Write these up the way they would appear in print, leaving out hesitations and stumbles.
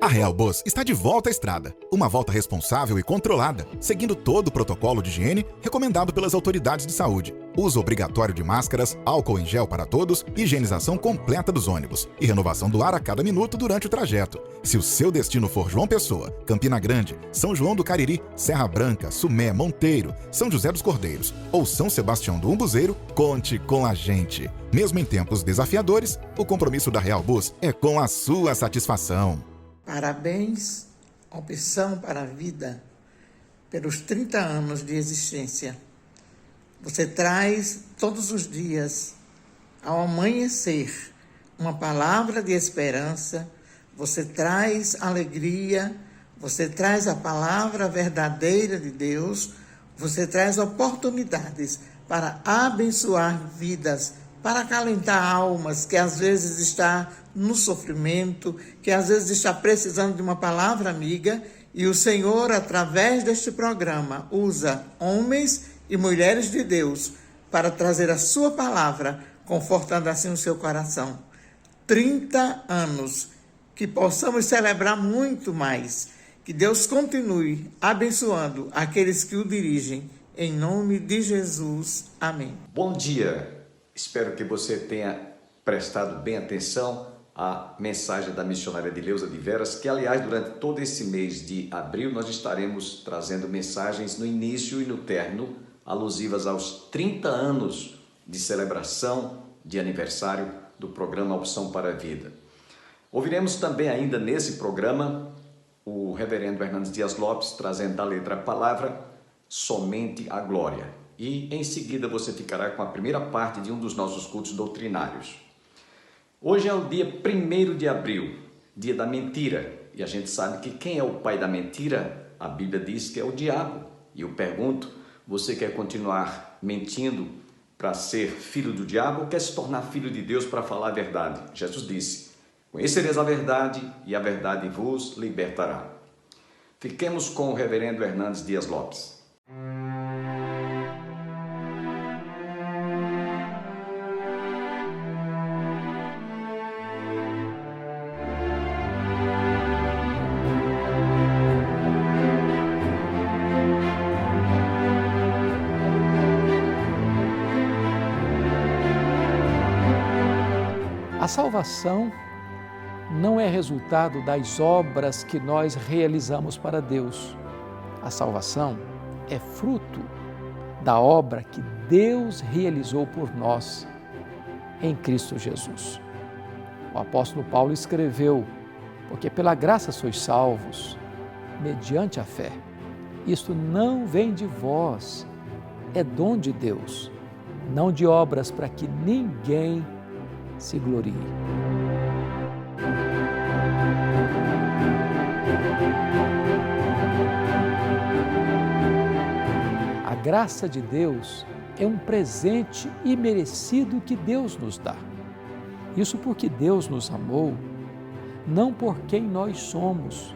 A Real Bus está de volta à estrada. Uma volta responsável e controlada, seguindo todo o protocolo de higiene recomendado pelas autoridades de saúde. Uso obrigatório de máscaras, álcool em gel para todos, higienização completa dos ônibus e renovação do ar a cada minuto durante o trajeto. Se o seu destino for João Pessoa, Campina Grande, São João do Cariri, Serra Branca, Sumé, Monteiro, São José dos Cordeiros ou São Sebastião do Umbuzeiro, conte com a gente. Mesmo em tempos desafiadores, o compromisso da Real Bus é com a sua satisfação. Parabéns, Opção para a Vida, pelos 30 anos de existência. Você traz todos os dias, ao amanhecer, uma palavra de esperança, você traz alegria, você traz a palavra verdadeira de Deus, você traz oportunidades para abençoar vidas, para acalentar almas que às vezes está no sofrimento, que às vezes está precisando de uma palavra amiga, e o Senhor, através deste programa, usa homens e mulheres de Deus para trazer a sua palavra, confortando assim o seu coração. 30 anos, que possamos celebrar muito mais, que Deus continue abençoando aqueles que o dirigem, em nome de Jesus. Amém. Bom dia, espero que você tenha prestado bem atenção à mensagem da missionária Dileuza de Veras, que aliás durante todo esse mês de abril nós estaremos trazendo mensagens no início e no término, alusivas aos 30 anos de celebração de aniversário do programa Opção para a Vida. Ouviremos também ainda nesse programa o reverendo Hernandes Dias Lopes trazendo da letra a palavra Somente a Glória. E em seguida você ficará com a primeira parte de um dos nossos cultos doutrinários. Hoje é o dia 1º de abril, dia da mentira. E a gente sabe que quem é o pai da mentira? A Bíblia diz que é o diabo. E eu pergunto, você quer continuar mentindo para ser filho do diabo ou quer se tornar filho de Deus para falar a verdade? Jesus disse, conhecereis a verdade e a verdade vos libertará. Fiquemos com o reverendo Hernandes Dias Lopes. A salvação não é resultado das obras que nós realizamos para Deus. A salvação é fruto da obra que Deus realizou por nós em Cristo Jesus. O apóstolo Paulo escreveu, porque pela graça sois salvos, mediante a fé. Isto não vem de vós, é dom de Deus, não de obras para que ninguém se glorie. A graça de Deus é um presente imerecido que Deus nos dá. Isso porque Deus nos amou, não por quem nós somos,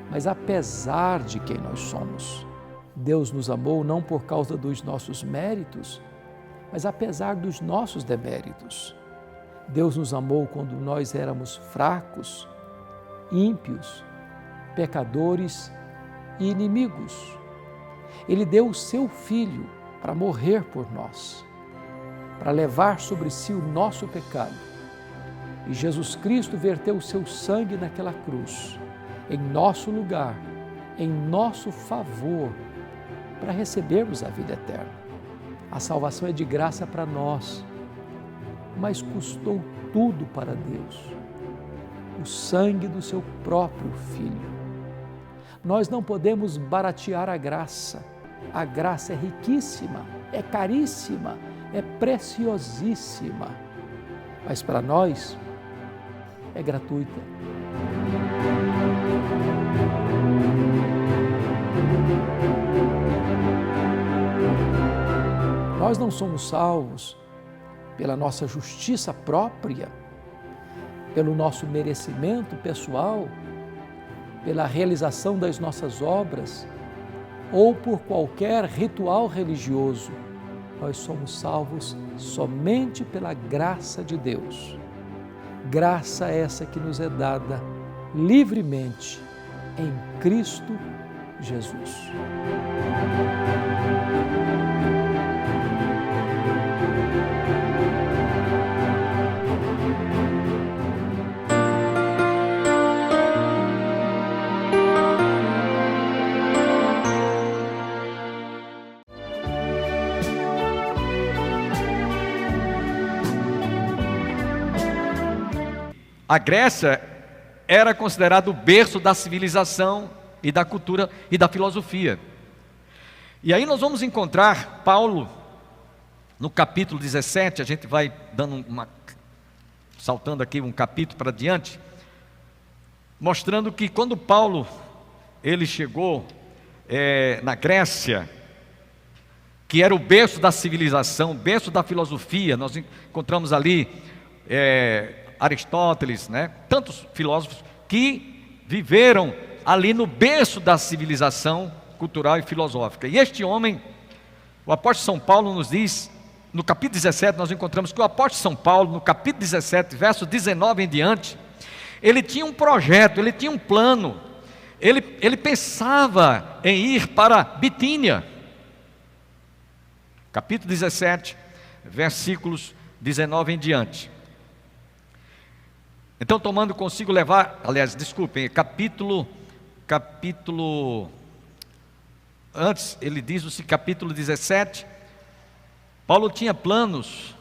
mas apesar de quem nós somos. Deus nos amou não por causa dos nossos méritos, mas apesar dos nossos deméritos. Deus nos amou quando nós éramos fracos, ímpios, pecadores e inimigos. Ele deu o seu Filho para morrer por nós, para levar sobre si o nosso pecado. E Jesus Cristo verteu o seu sangue naquela cruz, em nosso lugar, em nosso favor, para recebermos a vida eterna. A salvação é de graça para nós, mas custou tudo para Deus, o sangue do seu próprio Filho. Nós não podemos baratear a graça é riquíssima, é caríssima, é preciosíssima, mas para nós é gratuita. Nós não somos salvos pela nossa justiça própria, pelo nosso merecimento pessoal, pela realização das nossas obras ou por qualquer ritual religioso. Nós somos salvos somente pela graça de Deus. Graça essa que nos é dada livremente em Cristo Jesus. A Grécia era considerado o berço da civilização e da cultura e da filosofia. E aí nós vamos encontrar Paulo, no capítulo 17, a gente vai saltando aqui um capítulo para diante, mostrando que quando Paulo, ele chegou na Grécia, que era o berço da civilização, o berço da filosofia, nós encontramos ali Aristóteles, tantos filósofos que viveram ali no berço da civilização cultural e filosófica. E este homem, o apóstolo São Paulo nos diz, no capítulo 17 nós encontramos que o apóstolo São Paulo, no capítulo 17, verso 19 em diante, ele tinha um projeto, ele tinha um plano, ele pensava em ir para Bitínia. Capítulo 17, versículos 19 em diante. Então, tomando consigo antes ele diz o capítulo 17, Paulo tinha planos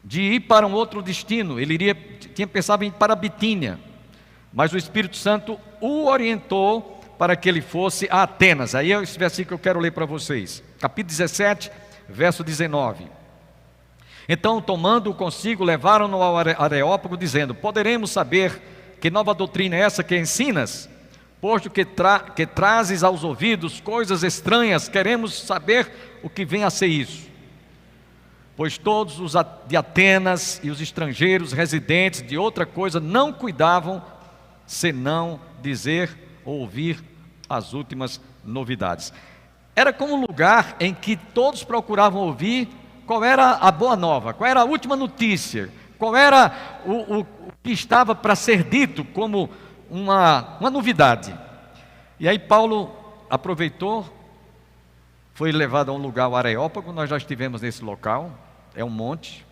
de ir para um outro destino, tinha pensado em ir para Bitínia, mas o Espírito Santo o orientou para que ele fosse a Atenas. Aí é esse versículo que eu quero ler para vocês, capítulo 17, verso 19. Então, tomando-o consigo, levaram-no ao Areópago, dizendo: poderemos saber que nova doutrina é essa que ensinas? Posto que trazes aos ouvidos coisas estranhas, queremos saber o que vem a ser isso. Pois todos os de Atenas e os estrangeiros residentes de outra coisa não cuidavam, senão dizer ou ouvir as últimas novidades. Era como um lugar em que todos procuravam ouvir qual era a boa nova, qual era a última notícia, qual era o que estava para ser dito como uma novidade. E aí Paulo aproveitou, foi levado a um lugar, o Areópago, nós já estivemos nesse local, é um monte,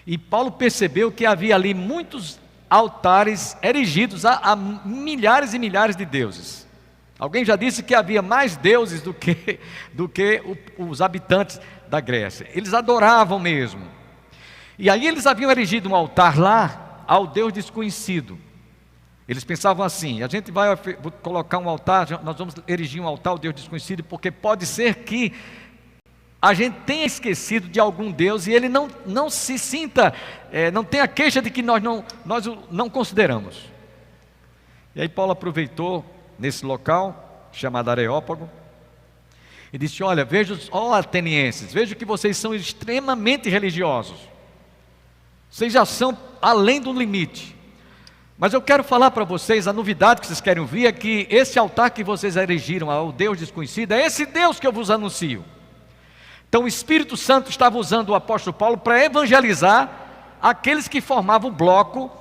e Paulo percebeu que havia ali muitos altares erigidos a milhares e milhares de deuses. Alguém já disse que havia mais deuses do que os habitantes da Grécia. Eles adoravam mesmo. E aí eles haviam erigido um altar lá ao Deus desconhecido. Eles pensavam assim: a gente vai colocar um altar, nós vamos erigir um altar ao Deus desconhecido, porque pode ser que a gente tenha esquecido de algum Deus e ele não se sinta, não tenha queixa de que nós não consideramos. E aí Paulo aproveitou nesse local, chamado Areópago, e disse: olha, atenienses, vejo que vocês são extremamente religiosos, vocês já são além do limite, mas eu quero falar para vocês, a novidade que vocês querem ouvir é que esse altar que vocês erigiram ao Deus desconhecido, é esse Deus que eu vos anuncio. Então o Espírito Santo estava usando o apóstolo Paulo para evangelizar aqueles que formavam o bloco,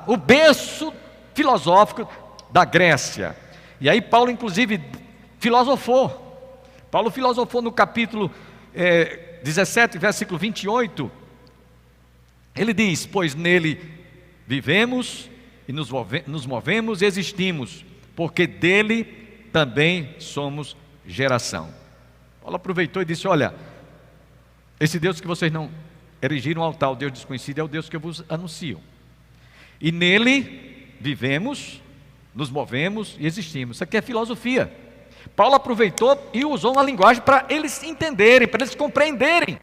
o berço filosófico da Grécia. E aí Paulo inclusive filosofou. Paulo filosofou no capítulo 17, versículo 28. Ele diz: pois nele vivemos e nos movemos e existimos, porque dele também somos geração. Paulo aproveitou e disse: olha, esse Deus que vocês não erigiram um altar, o Deus desconhecido, é o Deus que eu vos anuncio. E nele vivemos, nos movemos e existimos. Isso aqui é filosofia. Paulo aproveitou e usou uma linguagem para eles entenderem, para eles compreenderem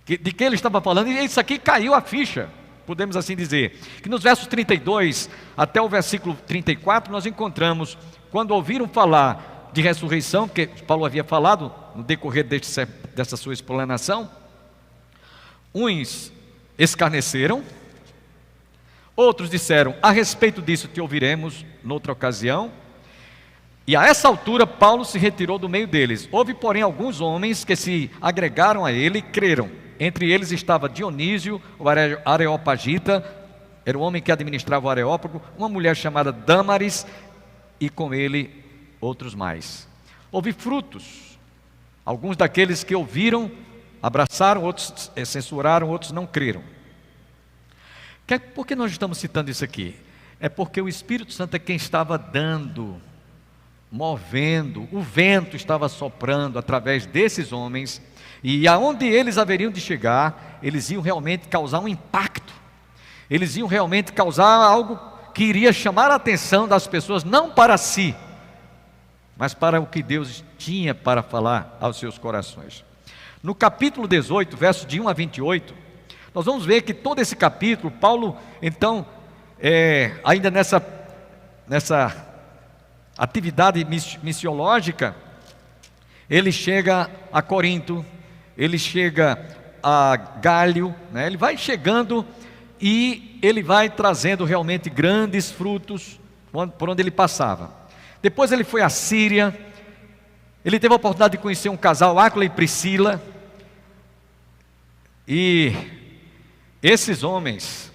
de que ele estava falando. E isso aqui caiu a ficha, podemos assim dizer. Que nos versos 32 até o versículo 34 nós encontramos: quando ouviram falar de ressurreição, que Paulo havia falado no decorrer dessa sua explanação, uns escarneceram, outros disseram: a respeito disso te ouviremos noutra ocasião. E a essa altura Paulo se retirou do meio deles. Houve, porém, alguns homens que se agregaram a ele e creram. Entre eles estava Dionísio, o Areopagita, era o homem que administrava o Areópago, uma mulher chamada Dâmaris, e com ele outros mais. Houve frutos. Alguns daqueles que ouviram, abraçaram, outros censuraram, outros não creram. Por que nós estamos citando isso aqui? É porque o Espírito Santo é quem estava dando, movendo, o vento estava soprando através desses homens, e aonde eles haveriam de chegar, eles iam realmente causar um impacto, eles iam realmente causar algo que iria chamar a atenção das pessoas, não para si, mas para o que Deus tinha para falar aos seus corações. No capítulo 18, versos de 1 a 28, nós vamos ver que todo esse capítulo, Paulo, então, ainda nessa atividade missiológica, ele chega a Corinto, ele chega a Gálio, né? Ele vai chegando e ele vai trazendo realmente grandes frutos por onde ele passava. Depois ele foi à Síria, ele teve a oportunidade de conhecer um casal, Áquila e Priscila, e esses homens,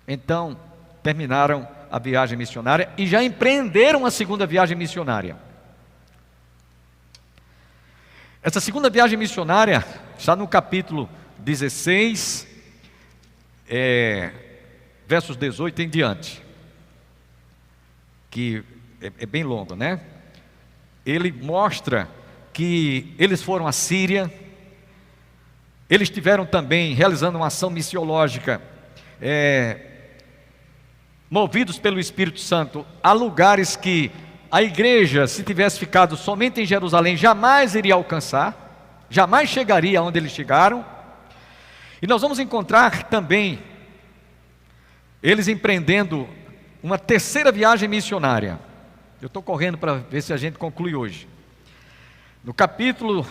então, terminaram a viagem missionária e já empreenderam a segunda viagem missionária. Essa segunda viagem missionária está no capítulo 16, versos 18 em diante, que é bem longo, né? Ele mostra que eles foram à Síria, eles estiveram também realizando uma ação missiológica, movidos pelo Espírito Santo, a lugares que a igreja, se tivesse ficado somente em Jerusalém, jamais iria alcançar, jamais chegaria onde eles chegaram. E nós vamos encontrar também eles empreendendo uma terceira viagem missionária. Eu estou correndo para ver se a gente conclui hoje. No capítulo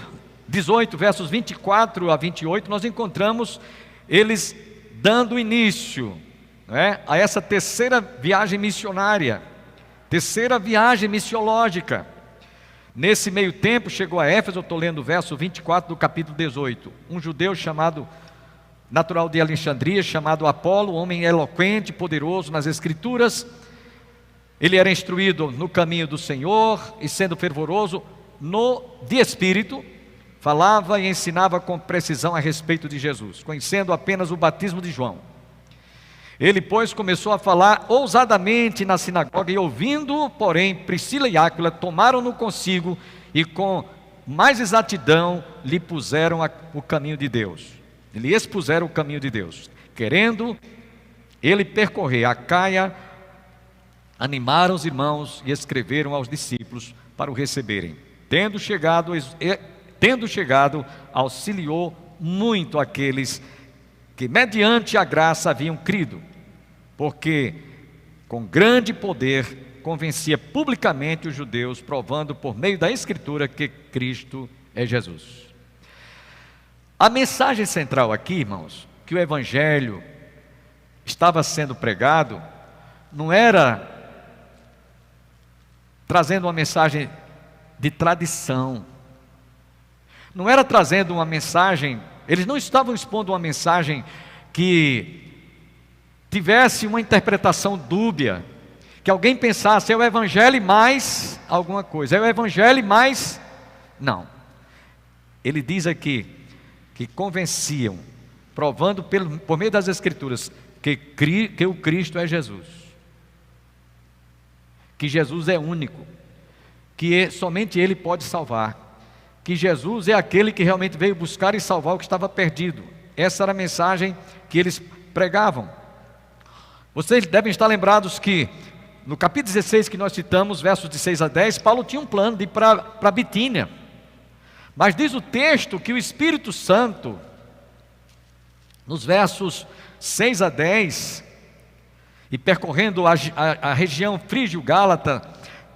18, versos 24 a 28, nós encontramos eles dando início, a essa terceira viagem missionária, terceira viagem missiológica. Nesse meio tempo chegou a Éfeso, eu estou lendo o verso 24 do capítulo 18, um judeu natural de Alexandria, chamado Apolo, homem eloquente, poderoso nas escrituras. Ele era instruído no caminho do Senhor e, sendo fervoroso de espírito, falava e ensinava com precisão a respeito de Jesus, conhecendo apenas o batismo de João. Ele, pois, começou a falar ousadamente na sinagoga, e ouvindo, porém, Priscila e Áquila, tomaram-no consigo e com mais exatidão lhe puseram o caminho de Deus. Lhe expuseram o caminho de Deus. Querendo ele percorrer a Caia, animaram os irmãos e escreveram aos discípulos para o receberem. Tendo chegado, auxiliou muito aqueles que mediante a graça haviam crido, porque com grande poder convencia publicamente os judeus, provando por meio da Escritura que Cristo é Jesus. A mensagem central aqui, irmãos, que o Evangelho estava sendo pregado, não era trazendo uma mensagem de tradição, não era trazendo uma mensagem, eles não estavam expondo uma mensagem que tivesse uma interpretação dúbia, que alguém pensasse, é o Evangelho mais alguma coisa, é o Evangelho mais... Não, ele diz aqui, que convenciam, provando por meio das Escrituras, que o Cristo é Jesus, que Jesus é único, que somente Ele pode salvar, que Jesus é aquele que realmente veio buscar e salvar o que estava perdido. Essa era a mensagem que eles pregavam. Vocês devem estar lembrados que no capítulo 16 que nós citamos, versos de 6 a 10, Paulo tinha um plano de ir para Bitínia, mas diz o texto que o Espírito Santo, nos versos 6 a 10, e percorrendo a região frígio-gálata,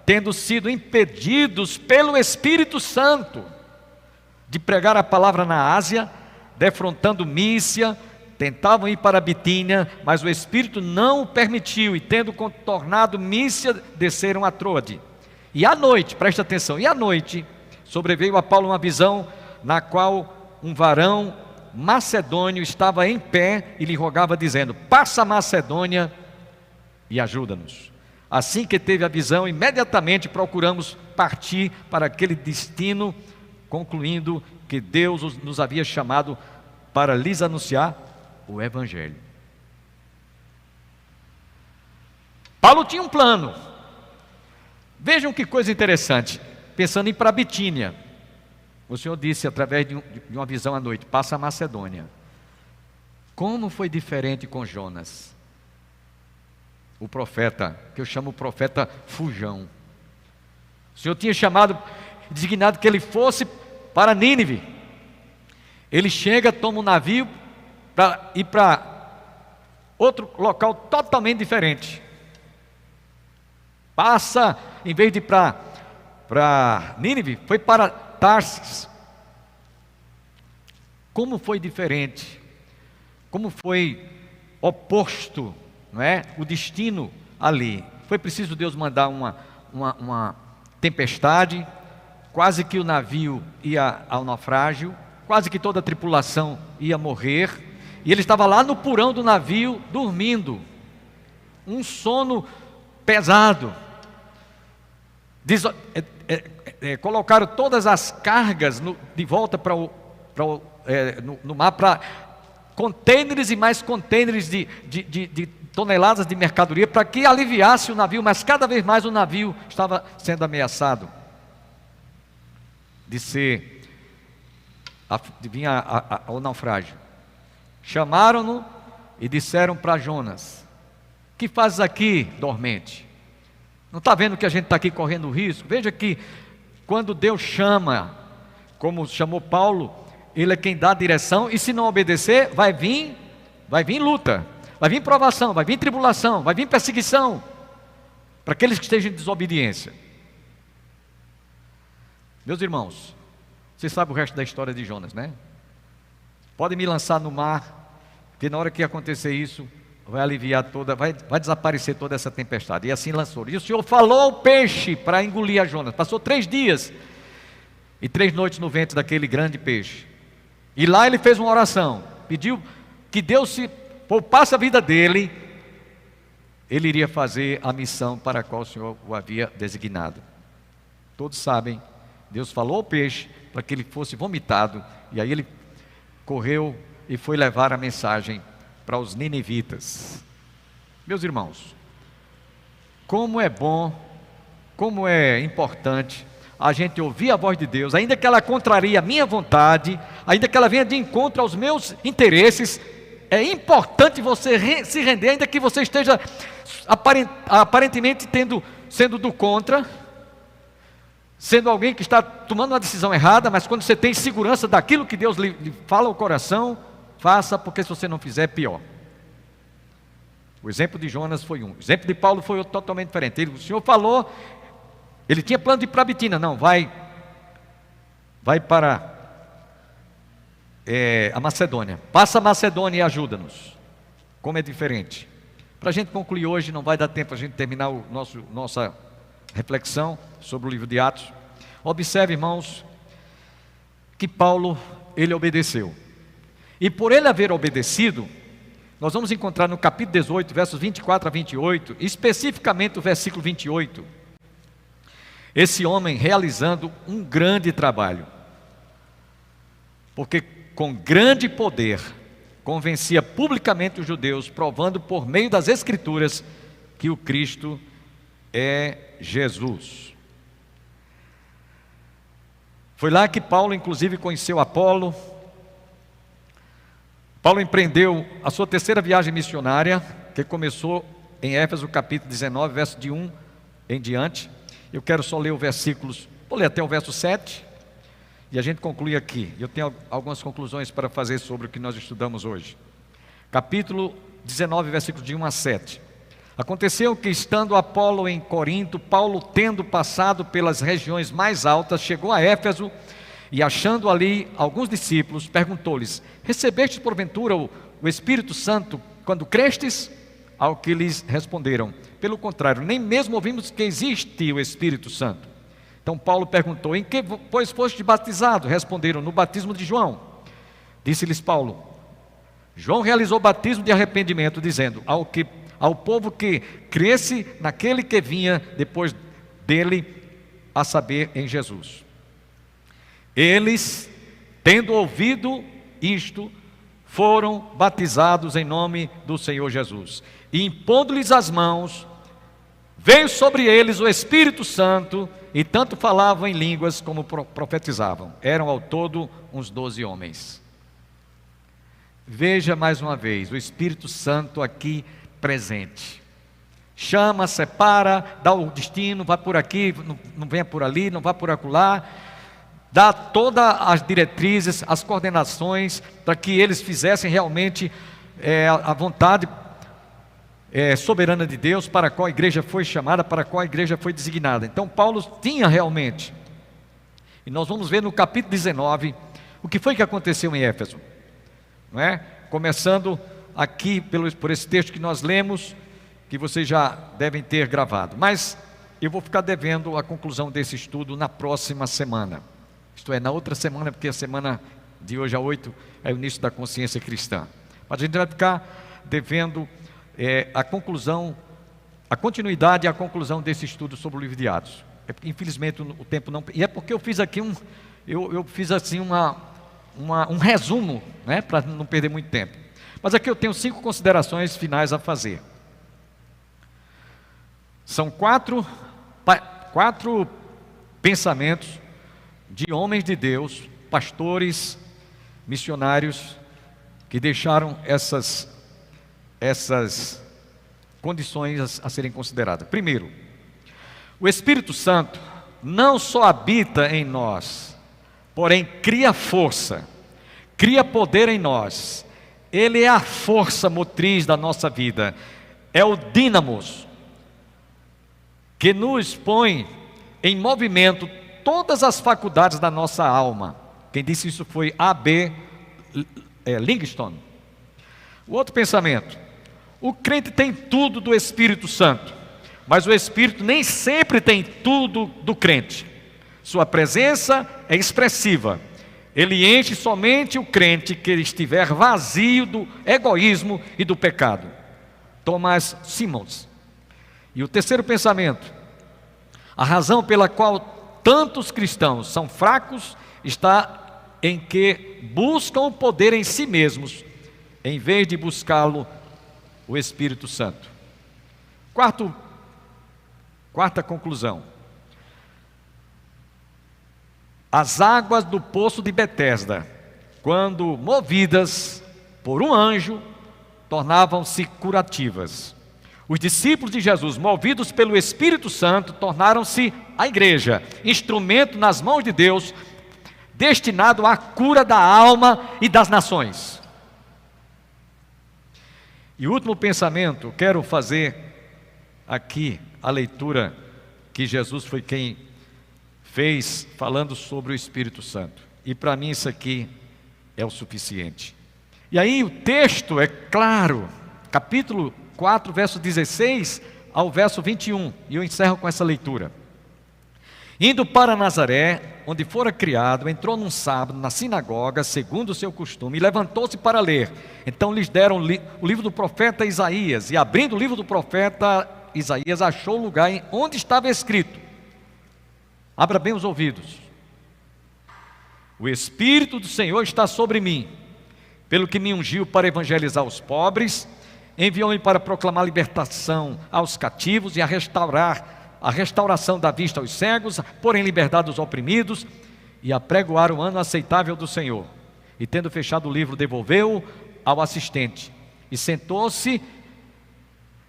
tendo sido impedidos pelo Espírito Santo de pregar a palavra na Ásia, defrontando Mísia, tentavam ir para Bitínia, mas o Espírito não o permitiu, e tendo contornado Mísia, desceram a Troade. E à noite, presta atenção, e à noite sobreveio a Paulo uma visão, na qual um varão macedônio estava em pé e lhe rogava, dizendo: passa a Macedônia e ajuda-nos. Assim que teve a visão, imediatamente procuramos partir para aquele destino, concluindo que Deus nos havia chamado para lhes anunciar o Evangelho. Paulo tinha um plano. Vejam que coisa interessante. Pensando em ir para a Bitínia, o Senhor disse através de uma visão à noite: passa a Macedônia. Como foi diferente com Jonas, o profeta, que eu chamo o profeta fujão. O Senhor tinha designado que ele fosse para Nínive. Ele chega, toma um navio para ir para outro local totalmente diferente. Passa, em vez de ir para Nínive, foi para Tarsis. Como foi diferente, como foi oposto, não é? O destino ali. Foi preciso Deus mandar uma tempestade, quase que o navio ia ao naufrágio, quase que toda a tripulação ia morrer, e ele estava lá no porão do navio, dormindo, um sono pesado. Colocaram todas as cargas de volta no mar, para contêineres e mais contêineres de toneladas de mercadoria, para que aliviasse o navio, mas cada vez mais o navio estava sendo ameaçado de vir ao naufrágio. Chamaram-no e disseram para Jonas: que fazes aqui, dormente? Não está vendo que a gente está aqui correndo risco? Veja que quando Deus chama, como chamou Paulo, Ele é quem dá a direção, e se não obedecer, vai vir luta, vai vir provação, vai vir tribulação, vai vir perseguição, para aqueles que estejam em desobediência. Meus irmãos, vocês sabem o resto da história de Jonas, né? Podem me lançar no mar, que na hora que acontecer isso, vai aliviar vai desaparecer toda essa tempestade. E assim lançou. E o Senhor falou ao peixe para engolir a Jonas. Passou 3 dias e 3 noites no ventre daquele grande peixe. E lá ele fez uma oração, pediu que Deus se poupasse a vida dele. Ele iria fazer a missão para a qual o Senhor o havia designado. Todos sabem, Deus falou ao peixe para que ele fosse vomitado, e aí ele correu e foi levar a mensagem para os ninivitas. Meus irmãos, como é bom, como é importante a gente ouvir a voz de Deus, ainda que ela contrarie a minha vontade, ainda que ela venha de encontro aos meus interesses. É importante você se render, ainda que você esteja aparentemente sendo do contra, sendo alguém que está tomando uma decisão errada, mas quando você tem segurança daquilo que Deus lhe fala ao coração, faça, porque se você não fizer, é pior. O exemplo de Jonas foi um. O exemplo de Paulo foi outro, totalmente diferente. O Senhor falou, ele tinha plano de ir para a Bitínia. Não, vai para a Macedônia. Passa a Macedônia e ajuda-nos. Como é diferente. Para a gente concluir hoje, não vai dar tempo a gente terminar nossa reflexão sobre o livro de Atos. Observe, irmãos, que Paulo, ele obedeceu. E por ele haver obedecido, nós vamos encontrar no capítulo 18, versos 24 a 28, especificamente o versículo 28, esse homem realizando um grande trabalho, porque com grande poder convencia publicamente os judeus, provando por meio das Escrituras que o Cristo é Jesus. Foi lá que Paulo inclusive conheceu Apolo. Paulo empreendeu a sua terceira viagem missionária, que começou em Éfeso, capítulo 19, verso de 1 em diante. Eu quero só ler os versículos, vou ler até o verso 7, e a gente conclui aqui. Eu tenho algumas conclusões para fazer sobre o que nós estudamos hoje. Capítulo 19, versículos de 1 a 7. Aconteceu que, estando Apolo em Corinto, Paulo, tendo passado pelas regiões mais altas, chegou a Éfeso, e achando ali alguns discípulos, perguntou-lhes: recebestes porventura o Espírito Santo quando crestes? Ao que lhes responderam: pelo contrário, nem mesmo ouvimos que existe o Espírito Santo. Então Paulo perguntou: em que, pois, foste batizado? Responderam: no batismo de João. Disse-lhes Paulo: João realizou batismo de arrependimento, dizendo ao povo que cresce naquele que vinha depois dele, a saber, em Jesus. Eles, tendo ouvido isto, foram batizados em nome do Senhor Jesus. E impondo-lhes as mãos, veio sobre eles o Espírito Santo, e tanto falavam em línguas como profetizavam. Eram ao todo uns 12 homens. Veja mais uma vez o Espírito Santo aqui presente. Chama, separa, dá o destino, vai por aqui, não venha por ali, não vá por acolá. Dá todas as diretrizes, as coordenações, para que eles fizessem realmente a vontade soberana de Deus, para a qual a igreja foi chamada, para a qual a igreja foi designada. Então Paulo tinha realmente, e nós vamos ver no capítulo 19, o que foi que aconteceu em Éfeso, não é? Começando aqui por esse texto que nós lemos, que vocês já devem ter gravado, mas eu vou ficar devendo a conclusão desse estudo na próxima semana, isto é, na outra semana, porque a semana de hoje a 8 é o início da consciência cristã, mas a gente vai ficar devendo a conclusão, a continuidade e a conclusão desse estudo sobre o livro de Atos. Infelizmente o tempo não, e é porque eu fiz aqui eu fiz assim um resumo, né, para não perder muito tempo. Mas aqui eu tenho 5 considerações finais a fazer. São quatro pensamentos de homens de Deus, pastores, missionários, que deixaram essas condições a serem consideradas. Primeiro, o Espírito Santo não só habita em nós, porém cria força, cria poder em nós. Ele é a força motriz da nossa vida, é o dínamos que nos põe em movimento todas as faculdades da nossa alma. Quem disse isso foi A.B. Livingstone. O outro pensamento: o crente tem tudo do Espírito Santo, mas o Espírito nem sempre tem tudo do crente. Sua presença é expressiva. Ele enche somente o crente que estiver vazio do egoísmo e do pecado. Thomas Simmons. E o terceiro pensamento: a razão pela qual tantos cristãos são fracos está em que buscam o poder em si mesmos, em vez de buscá-lo o Espírito Santo. Quarta conclusão: as águas do poço de Betesda, quando movidas por um anjo, tornavam-se curativas. Os discípulos de Jesus, movidos pelo Espírito Santo, tornaram-se a igreja, instrumento nas mãos de Deus, destinado à cura da alma e das nações. E o último pensamento, quero fazer aqui a leitura que Jesus foi quem fez, falando sobre o Espírito Santo. E para mim isso aqui é o suficiente. E aí o texto é claro, capítulo 4, verso 16 ao verso 21, e eu encerro com essa leitura. Indo para Nazaré, onde fora criado, entrou num sábado na sinagoga, segundo o seu costume, e levantou-se para ler. Então lhes deram o livro do profeta Isaías, e abrindo o livro do profeta Isaías, achou o lugar onde estava escrito. Abra bem os ouvidos. O Espírito do Senhor está sobre mim, pelo que me ungiu para evangelizar os pobres, enviou-me para proclamar libertação aos cativos e a restauração da vista aos cegos, pôr em liberdade os oprimidos e a pregoar o ano aceitável do Senhor. E tendo fechado o livro, devolveu-o ao assistente e sentou-se,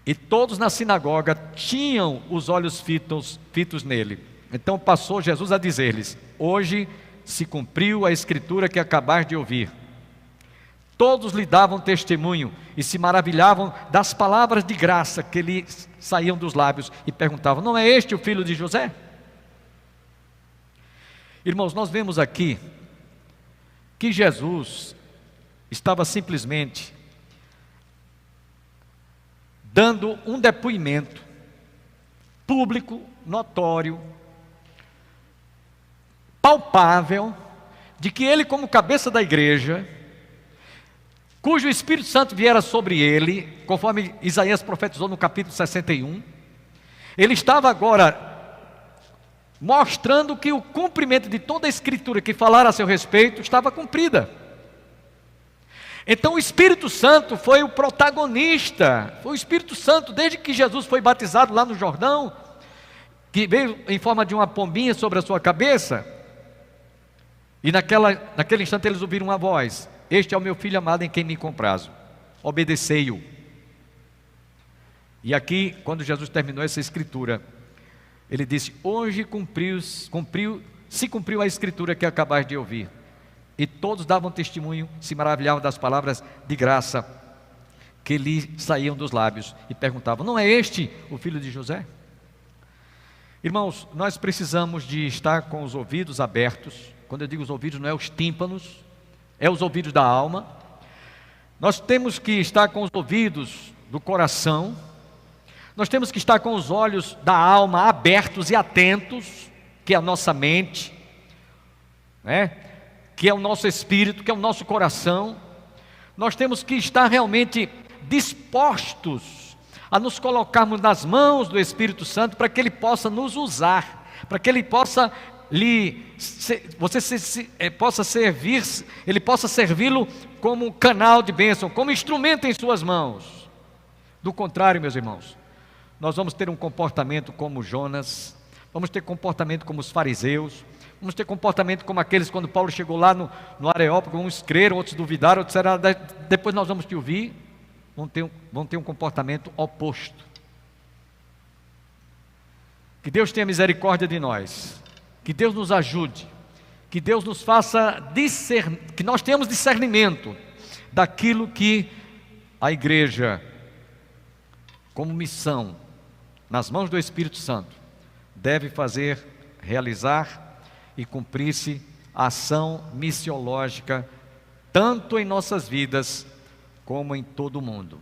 e todos na sinagoga tinham os olhos fitos nele. Então passou Jesus a dizer-lhes: hoje se cumpriu a escritura que acabais de ouvir. Todos lhe davam testemunho e se maravilhavam das palavras de graça que lhe saíam dos lábios e perguntavam: não é este o filho de José? Irmãos, nós vemos aqui que Jesus estava simplesmente dando um depoimento público, notório, palpável, de que ele, como cabeça da igreja, cujo Espírito Santo viera sobre ele, conforme Isaías profetizou no capítulo 61, ele estava agora mostrando que o cumprimento de toda a Escritura que falara a seu respeito estava cumprida. Então o Espírito Santo foi o protagonista, foi o Espírito Santo, desde que Jesus foi batizado lá no Jordão, que veio em forma de uma pombinha sobre a sua cabeça, e naquele instante eles ouviram uma voz: este é o meu filho amado em quem me comprazo, obedecei-o. E aqui, quando Jesus terminou essa escritura, ele disse: hoje se cumpriu a escritura que acabais de ouvir. E todos davam testemunho, se maravilhavam das palavras de graça que lhe saíam dos lábios, e perguntavam: não é este o filho de José? Irmãos, nós precisamos de estar com os ouvidos abertos. Quando eu digo os ouvidos, não é os tímpanos, é os ouvidos da alma. Nós temos que estar com os ouvidos do coração, nós temos que estar com os olhos da alma abertos e atentos, que é a nossa mente, né? Que é o nosso espírito, que é o nosso coração. Nós temos que estar realmente dispostos a nos colocarmos nas mãos do Espírito Santo, para que Ele possa nos usar, para que Ele possa Ele possa servi-lo como canal de bênção, como instrumento em suas mãos. Do contrário, meus irmãos, nós vamos ter um comportamento como Jonas, vamos ter comportamento como os fariseus, vamos ter comportamento como aqueles quando Paulo chegou lá no Areópago, uns creram, outros duvidaram, outros disseram: depois nós vamos te ouvir. Vão ter um comportamento oposto. Que Deus tenha misericórdia de nós, que Deus nos ajude, que Deus nos faça que nós tenhamos discernimento daquilo que a igreja, como missão, nas mãos do Espírito Santo, deve fazer, realizar e cumprir-se a ação missiológica, tanto em nossas vidas, como em todo o mundo,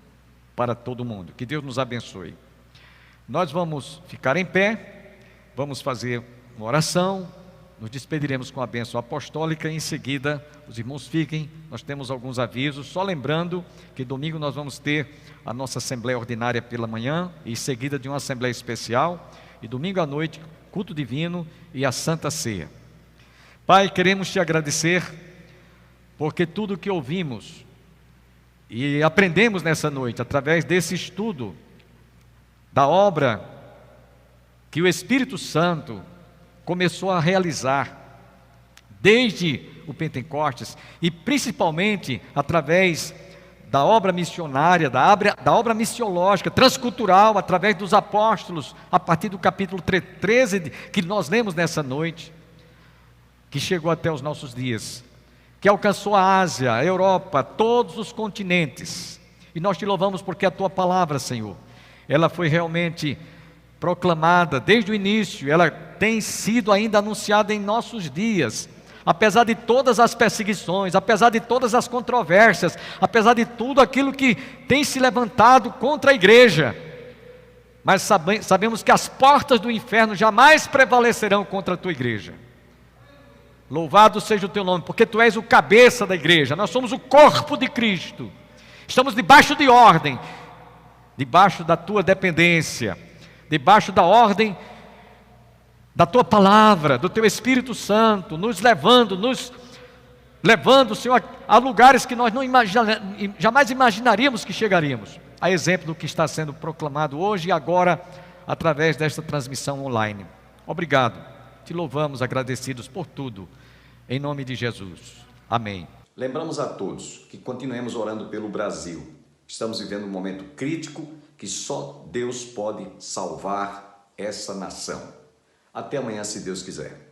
para todo mundo. Que Deus nos abençoe. Nós vamos ficar em pé, vamos fazer uma oração, nos despediremos com a bênção apostólica, e em seguida os irmãos fiquem, nós temos alguns avisos, só lembrando que domingo nós vamos ter a nossa assembleia ordinária pela manhã, e em seguida de uma assembleia especial, e domingo à noite, culto divino e a Santa Ceia. Pai, queremos te agradecer, porque tudo que ouvimos e aprendemos nessa noite, através desse estudo da obra que o Espírito Santo começou a realizar desde o Pentecostes, e principalmente através da obra missionária, da obra missiológica, transcultural, através dos apóstolos, a partir do capítulo 13 que nós lemos nessa noite, que chegou até os nossos dias, que alcançou a Ásia, a Europa, todos os continentes. E nós te louvamos porque a tua palavra, Senhor, ela foi realmente proclamada desde o início, ela tem sido ainda anunciada em nossos dias, apesar de todas as perseguições, apesar de todas as controvérsias, apesar de tudo aquilo que tem se levantado contra a igreja, mas sabemos que as portas do inferno jamais prevalecerão contra a tua igreja. Louvado seja o teu nome, porque tu és o cabeça da igreja, nós somos o corpo de Cristo, estamos debaixo de ordem, debaixo da tua dependência, debaixo da ordem da tua palavra, do teu Espírito Santo, nos levando, Senhor, a lugares que nós jamais imaginaríamos que chegaríamos, a exemplo do que está sendo proclamado hoje e agora, através desta transmissão online. Obrigado, te louvamos, agradecidos por tudo, em nome de Jesus, amém. Lembramos a todos que continuemos orando pelo Brasil. Estamos vivendo um momento crítico que só Deus pode salvar essa nação. Até amanhã, se Deus quiser.